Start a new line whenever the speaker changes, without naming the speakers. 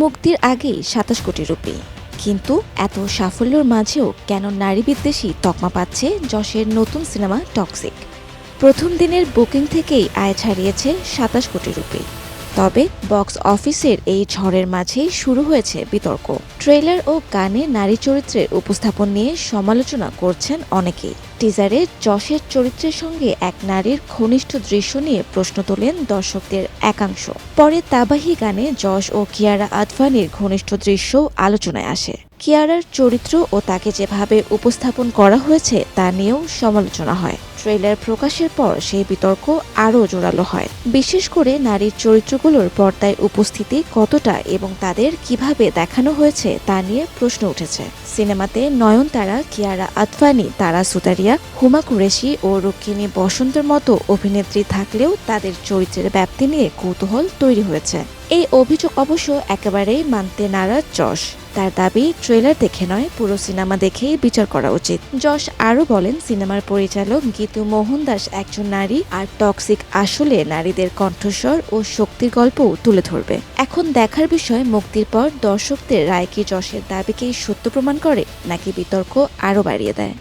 মুক্তির আগেই ২৭ কোটি রুপি। কিন্তু এত সাফল্যের মাঝেও কেন নারী বিদ্বেষী তকমা পাচ্ছে যশের নতুন সিনেমা টক্সিক? প্রথম দিনের বুকিং থেকেই আয় ছাড়িয়েছে ২৭ কোটি রুপি। তবে বক্স অফিসের এই ঝড়ের মাঝেই শুরু হয়েছে বিতর্ক। ট্রেলার ও গানে নারী চরিত্রের উপস্থাপন নিয়ে সমালোচনা করছেন অনেকেই। টিজারে যশের চরিত্রের সঙ্গে এক নারীর ঘনিষ্ঠ দৃশ্য নিয়ে প্রশ্ন তোলেন দর্শকদের একাংশ। পরে তাবাহি গানে যশ ও কিয়ারা আদভানির ঘনিষ্ঠ দৃশ্য আলোচনায় আসে। কিয়ারার চরিত্র ও তাকে যেভাবে উপস্থাপন করা হয়েছে তা নিয়েও সমালোচনা হয়। ট্রেলার প্রকাশের পর সেই বিতর্ক আরও জোরালো হয়। বিশেষ করে নারীর চরিত্রগুলোর পর্দায় উপস্থিতি কতটা এবং তাদের কিভাবে দেখানো হয়েছে তা নিয়ে প্রশ্ন উঠেছে। সিনেমাতে নয়নতারা, কিয়ারা আদভানি, তারা সুতারিয়া, হুমা কুরেশি ও রুক্মিণী বসন্তের মতো অভিনেত্রী থাকলেও তাদের চরিত্রের ব্যাপ্তি নিয়ে কৌতূহল তৈরি হয়েছে। এই অভিযোগ অবশ্য একেবারেই মানতে নারাজ যশ। তার দাবি, ট্রেলার দেখে নয়, পুরো সিনেমা দেখেই বিচার করা উচিত। যশ আরও বলেন, সিনেমার পরিচালক গীতু মোহনদাস একজন নারী, আর টক্সিক আসলে নারীদের কণ্ঠস্বর ও শক্তির গল্পও তুলে ধরবে। এখন দেখার বিষয়, মুক্তির পর দর্শকদের রায় কি যশের দাবিকেই সত্য প্রমাণ করে নাকি বিতর্ক আরও বাড়িয়ে দেয়।